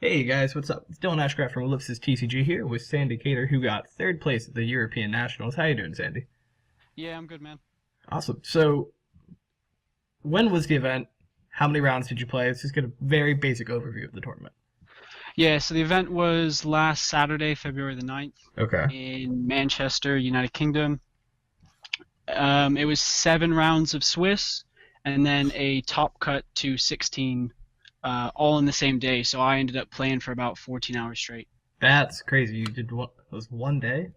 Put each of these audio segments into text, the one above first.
Hey guys, what's up? It's Dylan Ashcraft from Ellipsis TCG here with Sandy Cater, who got third place at the European Nationals. How you doing, Sandy? Yeah, I'm good, man. Awesome. So, when was the event? How many rounds did you play? Let's just get a very basic overview of the tournament. Yeah, so the event was last Saturday, February the 9th, Okay. in Manchester, United Kingdom. It was 7 rounds of Swiss and then a top cut to 16, all in the same day. So I ended up playing for about 14 hours straight. That's crazy. You did what? It was one day?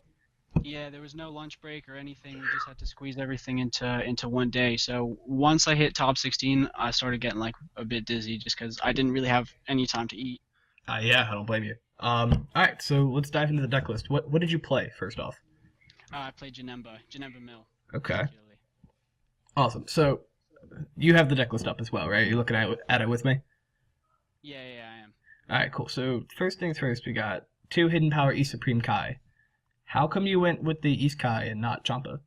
Yeah, there was no lunch break or anything. We just had to squeeze everything into one day. So once I hit top 16, I started getting like a bit dizzy just because I didn't really have any time to eat. Yeah, I don't blame you. All right, so let's dive into the deck list. What did you play first off? I played Janemba Mill Okay. particularly. Awesome. So, you have the deck list up as well, right? You're looking at it with me? Yeah, I am. All right, cool. So, first things first, we got two Hidden Power East Supreme Kai. How come you went with the East Kai and not Champa?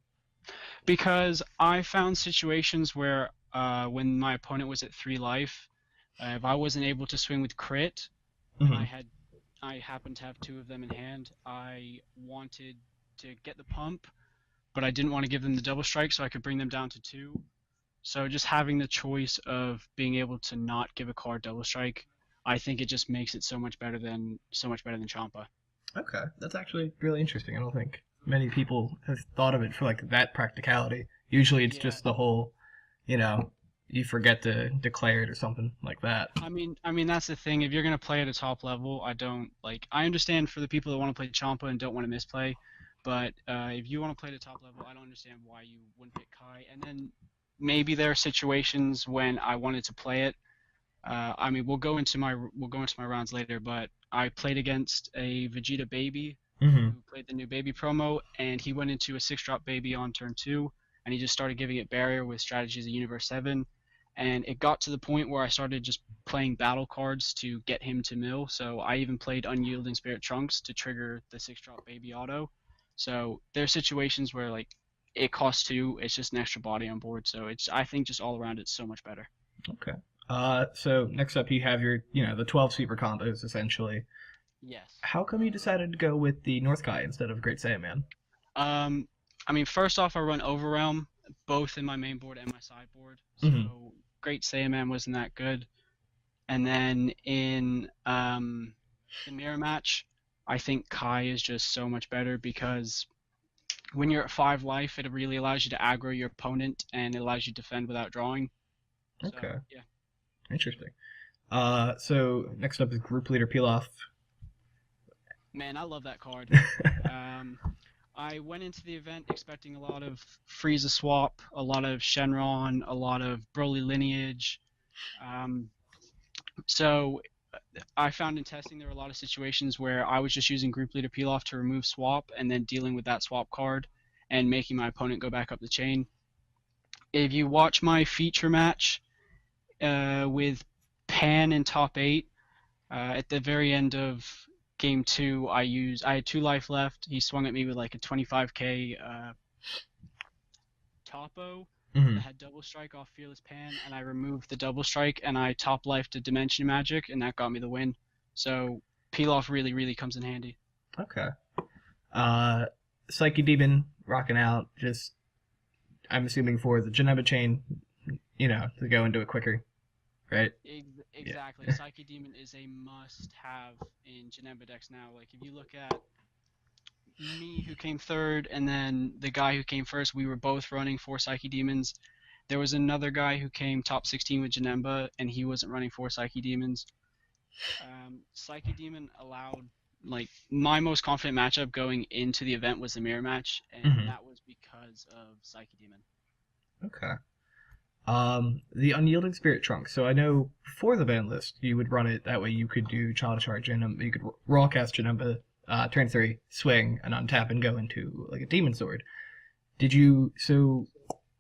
Because I found situations where when my opponent was at 3 life, if I wasn't able to swing with crit and Hmm. I happened to have two of them in hand, I wanted to get the pump, but I didn't want to give them the double strike so I could bring them down to two. So just having the choice of being able to not give a card double strike, I think it just makes it so much better than Champa. Okay, that's actually really interesting. I don't think many people have thought of it for like that practicality. Usually, it's Yeah, just the whole, you know, you forget to declare it or something like that. I mean that's the thing. If you're gonna play at a top level, I don't like. I understand for the people that want to play Champa and don't want to misplay, but if you want to play at a top level, I don't understand why you wouldn't pick Kai. And then maybe there are situations when I wanted to play it. I mean, we'll go into my rounds later, but I played against a Vegeta baby Hmm. who played the new baby promo, and he went into a 6-drop baby on turn two, and he just started giving it barrier with strategies of Universe 7. And it got to the point where I started just playing battle cards to get him to mill. So I even played Unyielding Spirit Trunks to trigger the 6-drop baby auto. So there are situations where like it costs two, it's just an extra body on board. So it's I think just all around it's so much better. Okay. So next up, you have your, the 12 super combos essentially. Yes. How come you decided to go with the North Kai instead of Great Saiyaman? Um, I mean, first off, I run Overrealm both in my main board and my sideboard, Hmm. so Great Saiyaman wasn't that good. And then in the mirror match, I think Kai is just so much better because when you're at 5 life, it really allows you to aggro your opponent and it allows you to defend without drawing. So Okay, yeah, interesting. So next up is Group Leader Pilaf. man, I love that card. Um, I went into the event expecting a lot of Frieza swap, a lot of Shenron, a lot of Broly lineage. Um, so I found in testing there were a lot of situations where I was just using Group Leader Peel Off to remove swap and then dealing with that swap card and making my opponent go back up the chain. If you watch my feature match with Pan in top eight, at the very end of game two, I had 2 life left. He swung at me with like a 25k Topo Hmm. that had double strike off Fearless Pan, and I removed the double strike and I top lifed a Dimension Magic, and that got me the win. So peel off really, really comes in handy. Okay. Uh, Psyche Demon rocking out. Just I'm assuming for the Geneva chain, to go into it quicker, right? Yeah. Exactly. Psyche Demon is a must-have in Janemba decks now. Like if you look at me who came third and then the guy who came first, we were both running 4 Psyche Demons. There was another guy who came top 16 with Janemba and he wasn't running 4 Psyche Demons. Psyche Demon allowed like my most confident matchup going into the event was the mirror match, and Hmm. that was because of Psyche Demon. Okay. The Unyielding Spirit Trunk. So I know before the ban list, you would run it that way. You could do Child Charge and you could raw cast Janemba, turn three, swing, and untap and go into like a Demon Sword. Did you? So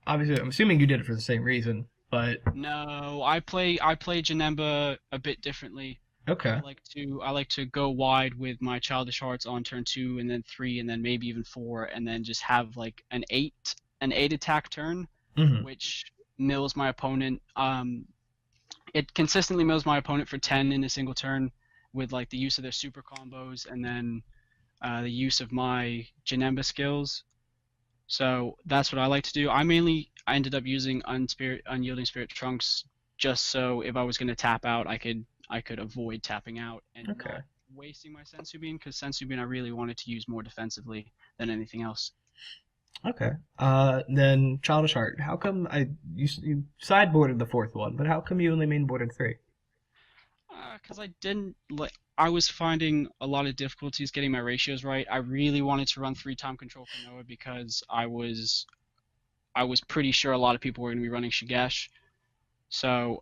obviously, I'm assuming you did it for the same reason, but No, I play Janemba a bit differently. okay. I like to go wide with my Childish Hearts on turn two and then three and then maybe even four and then just have like an eight attack turn, Hmm. which mills my opponent. It consistently mills my opponent for 10 in a single turn, with like the use of their super combos and then the use of my Janemba skills. So that's what I like to do. I ended up using unyielding spirit trunks just so if I was going to tap out, I could avoid tapping out and Okay. not wasting my sensu bean because sensu bean I really wanted to use more defensively than anything else. Okay. Then Childish Heart. How come you sideboarded the fourth one, but how come you only mainboarded three? Because I didn't like I was finding a lot of difficulties getting my ratios right. I really wanted to run three time control Konoha because I was pretty sure a lot of people were going to be running Shigesh. So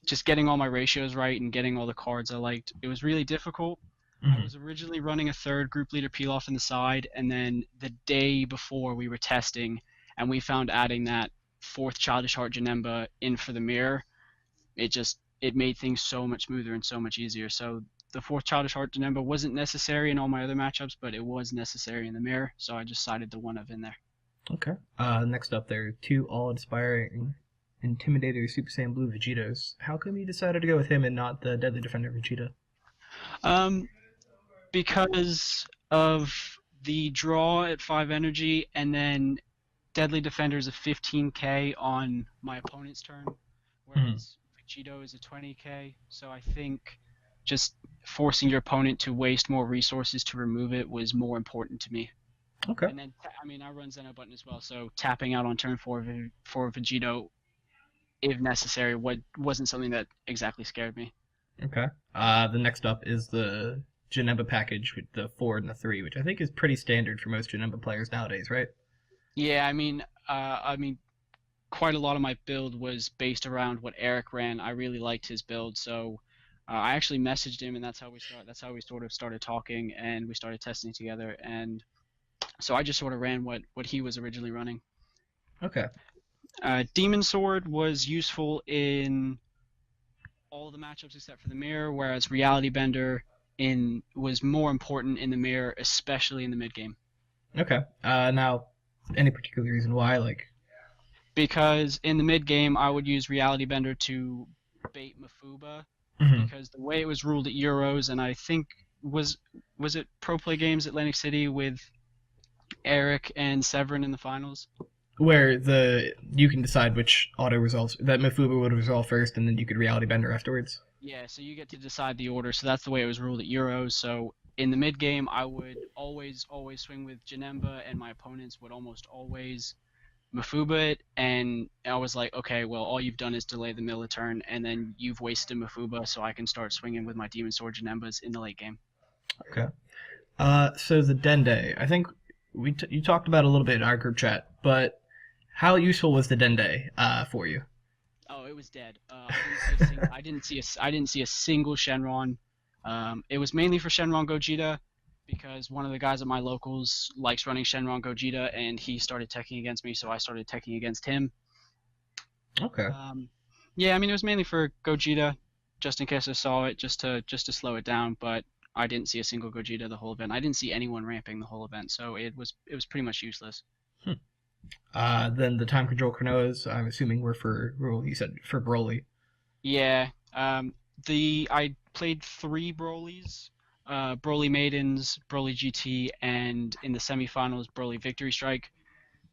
just getting all my ratios right and getting all the cards I liked, it was really difficult. I Hmm. was originally running a third group leader peel off in the side, and then the day before we were testing, and we found adding that fourth Childish Heart Janemba in for the mirror, it made things so much smoother and so much easier. So the fourth Childish Heart Janemba wasn't necessary in all my other matchups, but it was necessary in the mirror, so I just sided the one of in there. Okay. Next up, there are two all-inspiring Intimidator Super Saiyan Blue Vegetos. How come you decided to go with him and not the Deadly Defender Vegeta? Um, because of the draw at 5 energy, and then Deadly Defender is a 15k on my opponent's turn, Hmm. whereas Vegito is a 20k. So I think just forcing your opponent to waste more resources to remove it was more important to me. Okay. And then, I mean, I run Zeno button as well, so tapping out on turn 4 for Vegito, if necessary, wasn't something that exactly scared me. Okay. The next up is the Janemba package with the four and the three, which I think is pretty standard for most Janemba players nowadays, right? Yeah, I mean, quite a lot of my build was based around what Eric ran. I really liked his build, so I actually messaged him, and that's how we sort of started talking, and we started testing together. And so I just sort of ran what he was originally running. Okay. Demon Sword was useful in all the matchups except for the mirror, whereas Reality Bender in was more important in the mirror, especially in the mid game. Okay. Now, any particular reason why? Like, Because in the mid game I would use Reality Bender to bait Mafuba mhm. because the way it was ruled at Euros, and I think was it Pro Play Games Atlantic City with Eric and Severin in the finals? Where you can decide which auto resolves that Mifuba would resolve first, and then you could reality bender afterwards. Yeah, so you get to decide the order. So that's the way it was ruled at Euros. So in the mid game, I would always swing with Janemba, and my opponents would almost always Mafuba it. And I was like, okay, well, all you've done is delay the middle turn, and then you've wasted Mafuba, so I can start swinging with my Demon Sword Janembas in the late game. Okay. So the Dende, I think you talked about it a little bit in our group chat, but how useful was the Dende for you? Oh, it was dead. I didn't see a single Shenron. It was mainly for Shenron Gogeta because one of the guys at my locals likes running Shenron Gogeta, and he started teching against me, so I started teching against him. Okay. Yeah, I mean it was mainly for Gogeta, just in case I saw it, just to slow it down. But I didn't see a single Gogeta the whole event. I didn't see anyone ramping the whole event, so it was pretty much useless. Hmm. Then the time control Chronoas, I'm assuming were for, well, you said for Broly. Yeah. I played three Brolys, Broly Maidens, Broly GT, and in the semifinals, Broly Victory Strike.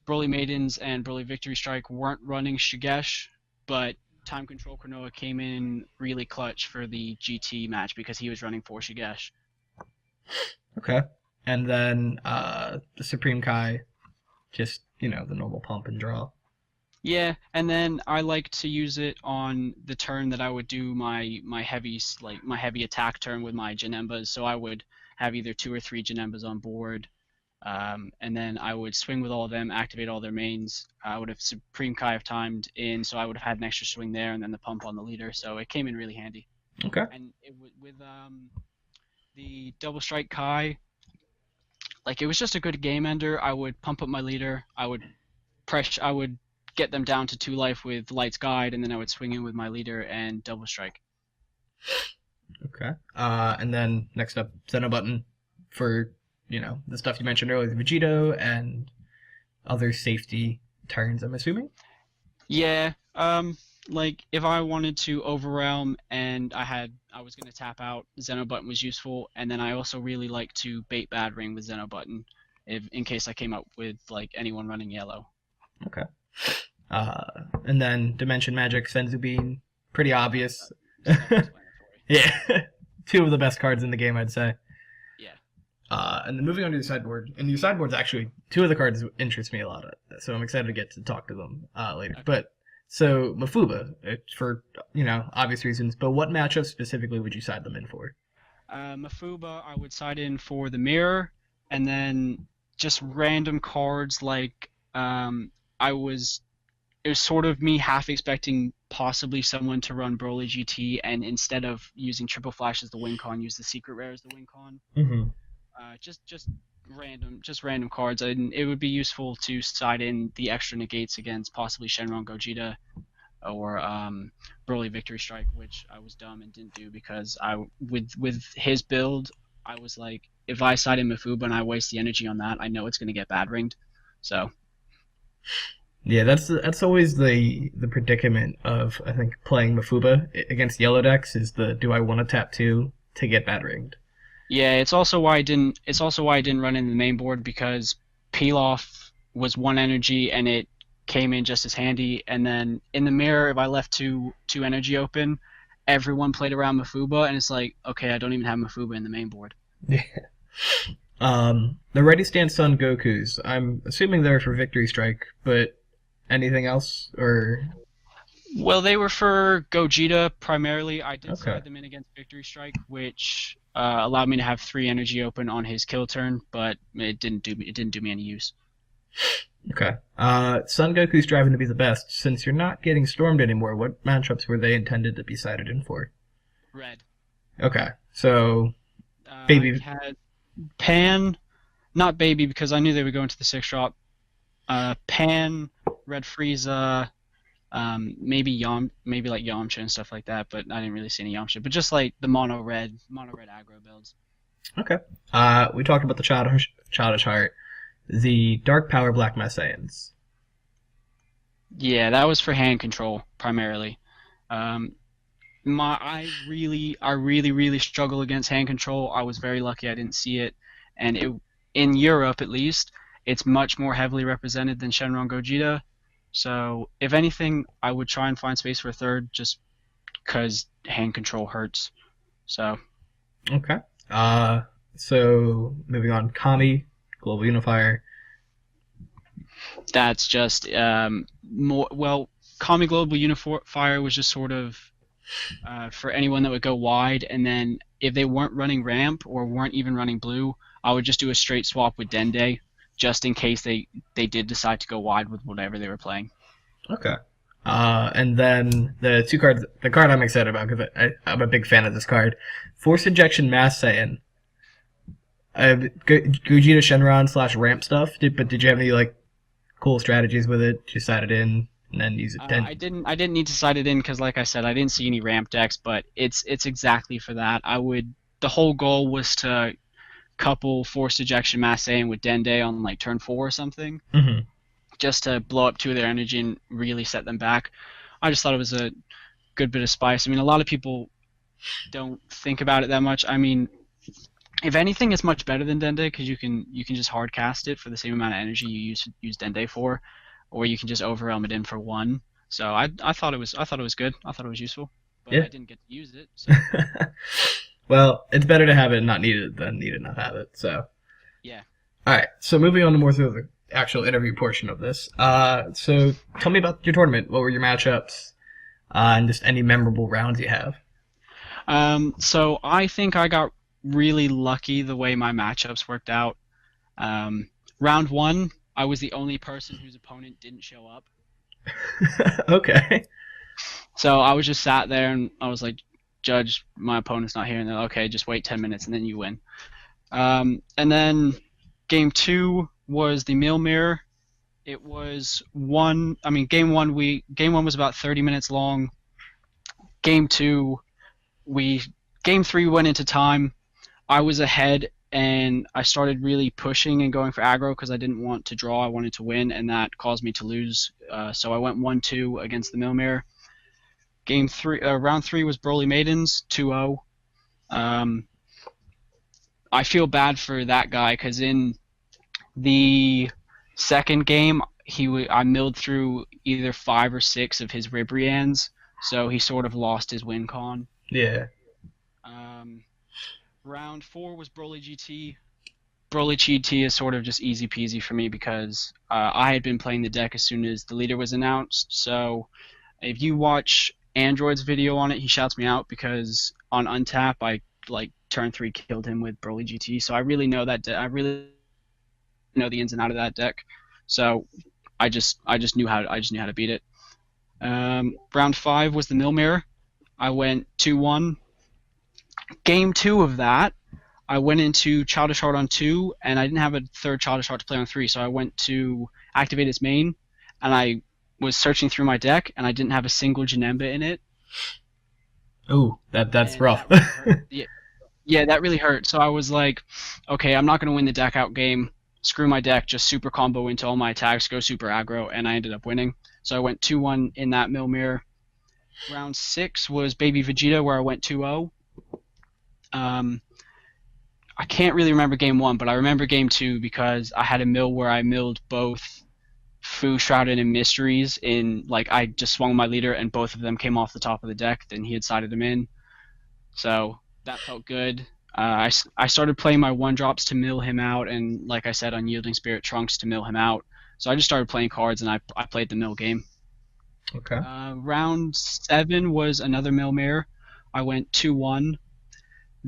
Broly Maidens and Broly Victory Strike weren't running Shigesh, but Time Control Konoha came in really clutch for the GT match because he was running for Shigesh. Okay. And then the Supreme Kai, just, the normal pump and draw. Yeah, and then I like to use it on the turn that I would do my heavy attack turn with my Janembas. So I would have either two or three Janembas on board, and then I would swing with all of them, activate all their mains. I would have Supreme Kai have timed in, so I would have had an extra swing there, and then the pump on the leader. So it came in really handy. Okay. And with the double strike Kai, like it was just a good game ender. I would pump up my leader. I would get them down to 2 life with Light's Guide, and then I would swing in with my leader and double strike. Okay. And then next up, Zeno button for, the stuff you mentioned earlier, the Vegito and other safety turns, I'm assuming. Yeah. like if I wanted to overwhelm and I was gonna tap out, Zeno button was useful, and then I also really like to bait bad ring with Zeno button, if in case I came up with like anyone running yellow. Okay. Uh, and then Dimension Magic, Senzu Bean, pretty obvious. Self-explanatory. Yeah, two of the best cards in the game, I'd say. Yeah. And then moving on to your sideboard, and your sideboard's actually two of the cards interest me a lot, so I'm excited to get to talk to them later. Okay. But so Mafuba, for obvious reasons, but what matchup specifically would you side them in for? Mafuba, I would side in for the mirror, and then just random cards like I was. It was sort of me half expecting possibly someone to run Broly GT, and instead of using Triple Flash as the win con, use the Secret Rare as the win con. Mm-hmm. Just random cards, and it would be useful to side in the extra negates against possibly Shenron Gogeta or Broly Victory Strike, which I was dumb and didn't do because with his build, I was like, if I side in Mafuba and I waste the energy on that, I know it's going to get bad ringed. So Yeah, that's always the predicament of I think playing Mafuba against yellow decks is the do I want to tap two to get bad ringed? yeah, it's also why I didn't. It's also why I didn't run in the main board because Pilaf was one energy and it came in just as handy. And then in the mirror, if I left two energy open, everyone played around Mafuba, and it's like, okay, I don't even have Mafuba in the main board. Yeah. The Ready Stand Sun Gokus. I'm assuming they're for Victory Strike, but anything else or Well, they were for Gogeta primarily. I did okay, side them in against Victory Strike, which allowed me to have three energy open on his kill turn, but it didn't do me any use. okay. Sun Goku's driving to be the best. Since you're not getting stormed anymore, what matchups were they intended to be sided in for? Red. Okay, so I baby. had Pan, not Baby because I knew they would go into the six drop. Pan, Red Frieza, maybe like Yamcha and stuff like that, but I didn't really see any Yamcha. But just like the mono red aggro builds. Okay. We talked about the childish heart, the dark power black messiahs. Yeah, that was for hand control primarily. Um, I really struggle against hand control. I was very lucky I didn't see it, and in Europe at least, it's much more heavily represented than Shenron Gogeta. So if anything, I would try and find space for a third, just because hand control hurts. So Okay. So moving on, Kami, global unifier. that's just more well. Kami Global Unifier was just sort of for anyone that would go wide, and then if they weren't running ramp or weren't even running blue, I would just do a straight swap with Dende, just in case they did decide to go wide with whatever they were playing. Okay. And then the card I'm excited about because I'm a big fan of this card, Force Injection Mass Saiyan. Gogeta Shenron / ramp stuff. But did you have any like cool strategies with it? Just side it in and then use it. I didn't need to side it in because, like I said, I didn't see any ramp decks, but it's exactly for that. The whole goal was to couple Forced Ejection Mass Saiyan with Dende on like turn 4 or something, Mm-hmm. just to blow up two of their energy and really set them back. I just thought it was a good bit of spice. I mean, a lot of people don't think about it that much. I mean, if anything, it's much better than Dende because you can just hard cast it for the same amount of energy you use Dende for, or you can just overwhelm it in for one. So I thought it was good. I thought it was useful, but Yeah. I didn't get to use it. So Well, it's better to have it and not need it than need it not have it. So, yeah. all right. So moving on to more through the actual interview portion of this. So tell me about your tournament. What were your matchups? And just any memorable rounds you have. So I think I got really lucky the way my matchups worked out. Round one, I was the only person whose opponent didn't show up. Okay. So I was just sat there and I was like, Judge, my opponent's not here. And they're like, okay, just wait 10 minutes and then you win. And then game two was the Mill Mirror. It was game one was about 30 minutes long. Game two, game three went into time. I was ahead and I started really pushing and going for aggro because I didn't want to draw. I wanted to win, and that caused me to lose. So I went 1-2 against the Mill Mirror. Round three was Broly Maidens 2-0. Um, I feel bad for that guy because in the second game, I milled through either 5 or 6 of his Ribrians, so he sort of lost his win con. Yeah. Um, round four was Broly GT. Broly GT is sort of just easy peasy for me because I had been playing the deck as soon as the leader was announced. So if you watch Android's video on it, he shouts me out because on Untap I like turn 3 killed him with Broly GT. So I really know I really know the ins and out of that deck. So I just knew how to beat it. Round 5 was the Mill Mirror. I went 2-1. Game 2 of that, I went into Childish Heart on 2, and I didn't have a third Childish Heart to play on 3, so I went to activate its main, and I was searching through my deck, and I didn't have a single Janemba in it. Ooh, that's And rough. that really hurt. Yeah, that really hurt. So I was like, okay, I'm not going to win the deck out game. Screw my deck, just super combo into all my attacks, go super aggro, and I ended up winning. So I went 2-1 in that Mill Mirror. Round 6 was Baby Vegeta, where I went 2-0. I can't really remember game 1, but I remember game 2 because I had a mill where I milled both Fu, Shrouded, and Mysteries in, like, I just swung my leader and both of them came off the top of the deck, then he had sided them in. So that felt good. I started playing my 1-drops to mill him out, and like I said, Unyielding Spirit Trunks to mill him out. So I just started playing cards, and I played the mill game. Okay. Round 7 was another mill mirror. I went 2-1.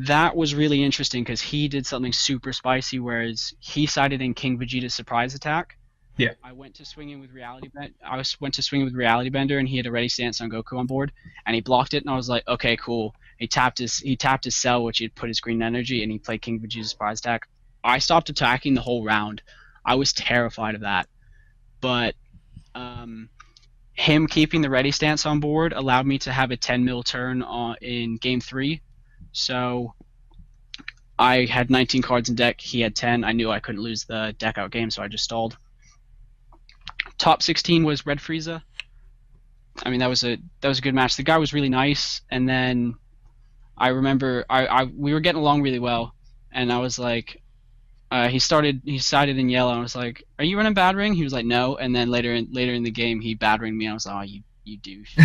That was really interesting because he did something super spicy, whereas he sided in King Vegeta's surprise attack. Yeah. I went to swing in with Reality Bender, and he had a ready stance on Goku on board, and he blocked it, and I was like, okay, cool. He tapped his cell, which he had put his green energy, and he played King Vegeta's surprise attack. I stopped attacking the whole round. I was terrified of that, but him keeping the ready stance on board allowed me to have a 10 mil turn in game 3. So I had 19 cards in deck. He had 10. I knew I couldn't lose the deck out game, so I just stalled. Top 16 was Red Frieza. I mean, that was a good match. The guy was really nice, and then I remember we were getting along really well, and I was like, he sided in yellow. And I was like, "Are you running Bad Ring?" He was like, "No." And then later in the game, he Bad Ringed me. And I was like, "Oh, you douche."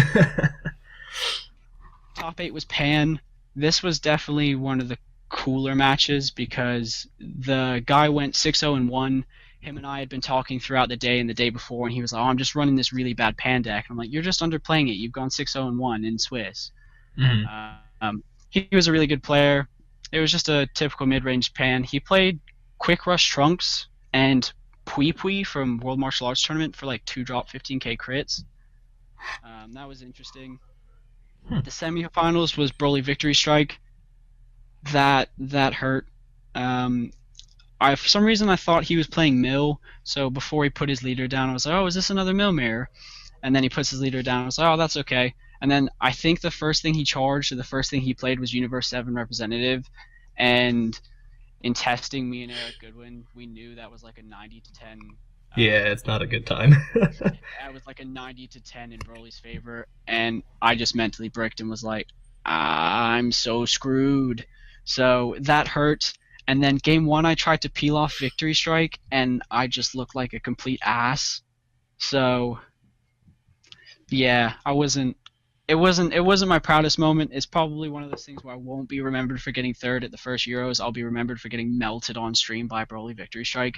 Top 8 was Pan. This was definitely one of the cooler matches because the guy went 6-0-1. Him and I had been talking throughout the day and the day before, and he was like, "Oh, I'm just running this really bad Pan deck." And I'm like, "You're just underplaying it. You've gone 6-0-1 in Swiss." Mm-hmm. He was a really good player. It was just a typical mid-range Pan. He played Quick Rush Trunks and Pui Pui from World Martial Arts Tournament for like 2-drop 15k crits. That was interesting. The semifinals was Broly Victory Strike. That hurt. For some reason I thought he was playing Mill, so before he put his leader down, I was like, "Oh, is this another Mill mirror?" And then he puts his leader down. I was like, "Oh, that's okay." And then I think the first thing he charged, or the first thing he played, was Universe 7 Representative, and in testing me and Eric Goodwin, we knew that was like a 90 to 10. Yeah, it's not a good time. I was like a 90 to 10 in Broly's favor, and I just mentally bricked and was like, I'm so screwed. So that hurt. And then game 1, I tried to peel off Victory Strike, and I just looked like a complete ass. So yeah, it wasn't my proudest moment. It's probably one of those things where I won't be remembered for getting third at the first Euros. I'll be remembered for getting melted on stream by Broly Victory Strike.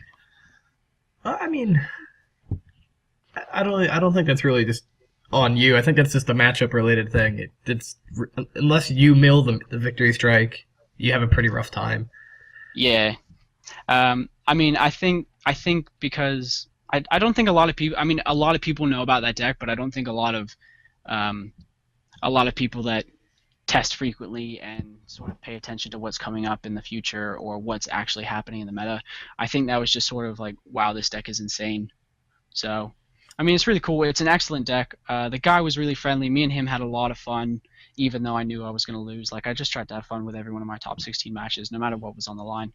I mean, I don't think that's really just on you. I think that's just a matchup related thing. It's unless you mill the Victory Strike, you have a pretty rough time. Yeah. I mean, I think because I don't think a lot of people. I mean, a lot of people know about that deck, but I don't think a lot of people that test frequently and sort of pay attention to what's coming up in the future or what's actually happening in the meta. I think that was just sort of like, wow, this deck is insane. So, I mean, it's really cool. It's an excellent deck. The guy was really friendly. Me and him had a lot of fun, even though I knew I was going to lose. Like, I just tried to have fun with every one of my top 16 matches, no matter what was on the line.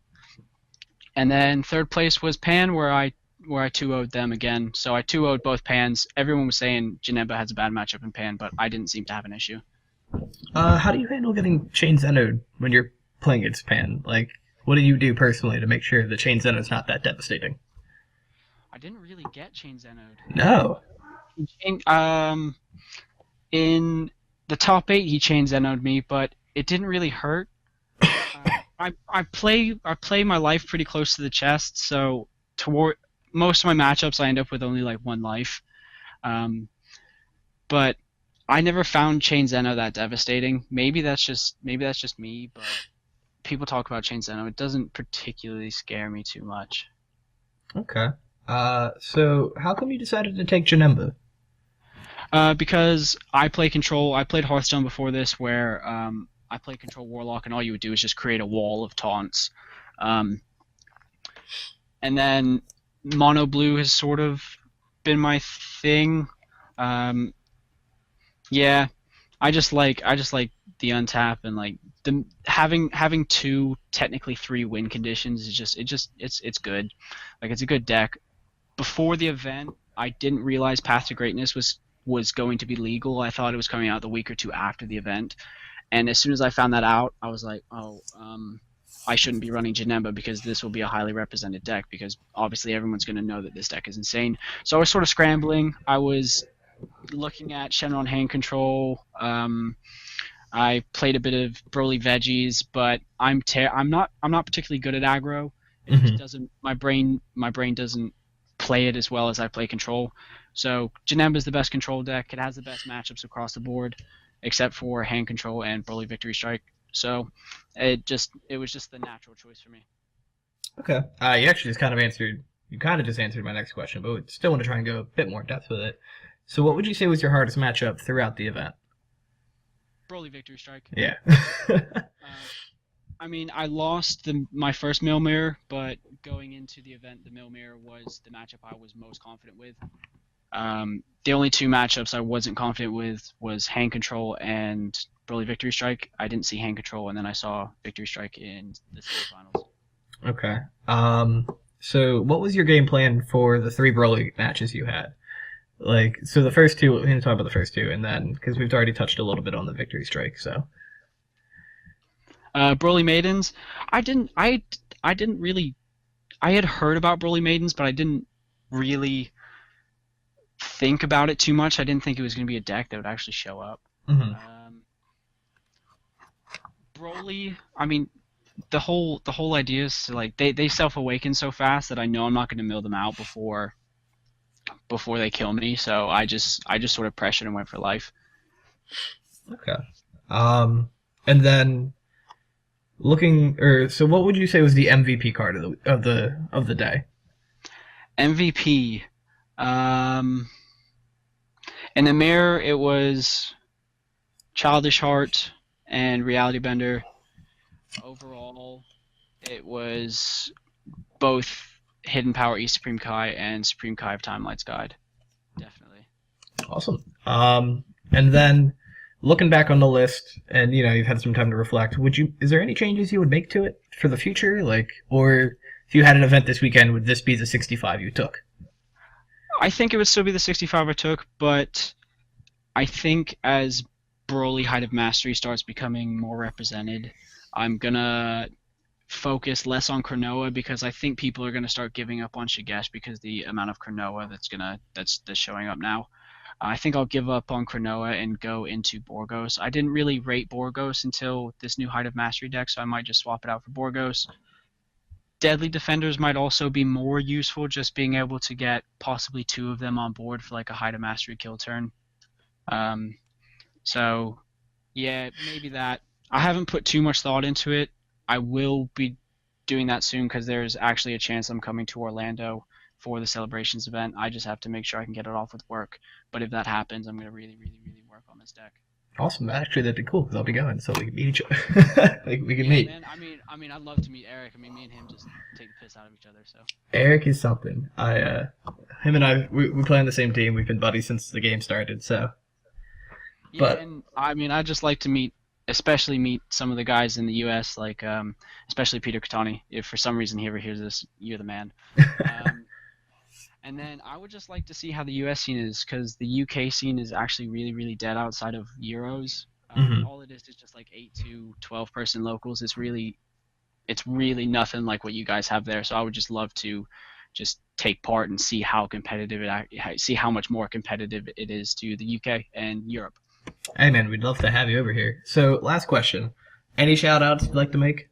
And then third place was Pan, where I where I 2-0'd them again. So I 2-0'd both pans. Everyone was saying Janemba has a bad matchup in pan, but I didn't seem to have an issue. How do you handle getting chain Zenoed when you're playing against Pan? Like, what do you do personally to make sure the chain Zeno's not that devastating? I didn't really get chain Zenode. No. In the top 8, he chain Zenoed me, but it didn't really hurt. I play my life pretty close to the chest, so toward most of my matchups I end up with only like 1 life. Um, but I never found Chain Zeno that devastating. Maybe that's just me, but people talk about Chain Zeno. It doesn't particularly scare me too much. Okay. So how come you decided to take Janemba? Because I play control. I played Hearthstone before this, where I played control warlock, and all you would do is just create a wall of taunts. Um, and then mono blue has sort of been my thing. Um, yeah, I just like the untap and like the having 2 technically 3 win conditions is it's good. Like it's a good deck. Before the event, I didn't realize Path to Greatness was going to be legal. I thought it was coming out the week or 2 after the event. And as soon as I found that out, I was like, oh, I shouldn't be running Janemba because this will be a highly represented deck because obviously everyone's going to know that this deck is insane. So I was sort of scrambling. I was looking at Shenron hand control. I played a bit of Broly veggies, but I'm not particularly good at aggro. It just Hmm. doesn't my brain doesn't play it as well as I play control. So Janemba is the best control deck. It has the best matchups across the board, except for hand control and Broly Victory Strike. So it was just the natural choice for me. Okay. You actually just kind of answered. You kind of just answered my next question, but we still want to try and go a bit more in depth with it. So, what would you say was your hardest matchup throughout the event? Broly Victory Strike. Yeah. Uh, I mean, I lost my first Mill Mirror, but going into the event, the Mill Mirror was the matchup I was most confident with. The only 2 matchups I wasn't confident with was Hand Control and Broly Victory Strike. I didn't see Hand Control, and then I saw Victory Strike in the semifinals. Okay. So what was your game plan for the 3 Broly matches you had? Like, so the first 2, we're going to talk about the first 2, and then, because we've already touched a little bit on the Victory Strike, so. Broly Maidens, I didn't really. I had heard about Broly Maidens, but I didn't really think about it too much. I didn't think it was going to be a deck that would actually show up. Hmm. Um, Broly, I mean, the whole idea is to, like they self awaken so fast that I know I'm not going to mill them out before they kill me. So I just sort of pressured and went for life. Okay. And then so what would you say was the MVP card of the day? MVP. Um, in the mirror, it was Childish Heart and Reality Bender. Overall, it was both Hidden Power East Supreme Kai and Supreme Kai of Timelight's Guide. Definitely. Awesome. And then looking back on the list, and you've had some time to reflect. Is there any changes you would make to it for the future, like, or if you had an event this weekend, would this be the 65 you took? I think it would still be the 65 I took, but I think as Broly Height of Mastery starts becoming more represented, I'm gonna focus less on Cronoa because I think people are gonna start giving up on Shigesh because the amount of Cronoa that's showing up now. I think I'll give up on Cronoa and go into Borgos. I didn't really rate Borgos until this new Height of Mastery deck, so I might just swap it out for Borgos. Deadly Defenders might also be more useful, just being able to get possibly 2 of them on board for like a Height of Mastery kill turn. Um, so yeah, maybe that. I haven't put too much thought into it. I will be doing that soon because there's actually a chance I'm coming to Orlando for the celebrations event. I just have to make sure I can get it off with work. But if that happens, I'm gonna really, really, really work on this deck. Awesome. Actually, that'd be cool because I'll be going, so we can meet each other. Like we can Yeah, meet. man. I mean, I'd love to meet Eric. I mean, me and him just take the piss out of each other. So. Eric is something. Him and I, we play on the same team. We've been buddies since the game started. So, Yeah, but and I mean, I just like to especially meet some of the guys in the U.S. Like, especially Peter Katani. If for some reason he ever hears this, you're the man. Um, And then I would just like to see how the US scene is, because the UK scene is actually really, really dead outside of Euros. Hmm. All it is just like 8 to 12 person locals. It's really nothing like what you guys have there. So I would just love to just take part and see how competitive see how much more competitive it is to the UK and Europe. Hey man, we'd love to have you over here. So, last question. Any shout outs you'd like to make?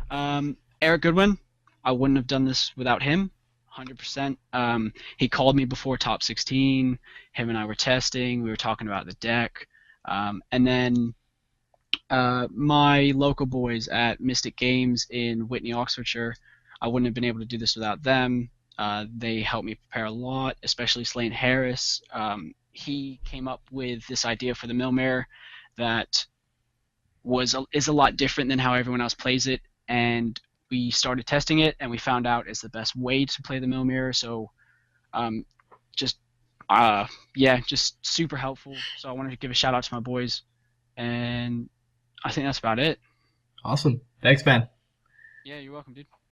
Eric Goodwin, I wouldn't have done this without him, 100%. He called me before top 16. Him and I were testing. We were talking about the deck. And then my local boys at Mystic Games in Whitney, Oxfordshire, I wouldn't have been able to do this without them. They helped me prepare a lot, especially Slane Harris. He came up with this idea for the mill mirror that is a lot different than how everyone else plays it, and we started testing it, and we found out it's the best way to play the mill mirror. So, um, just yeah, just super helpful. So I wanted to give a shout out to my boys, and I think that's about it. Awesome. Thanks, man. Yeah, you're welcome, dude.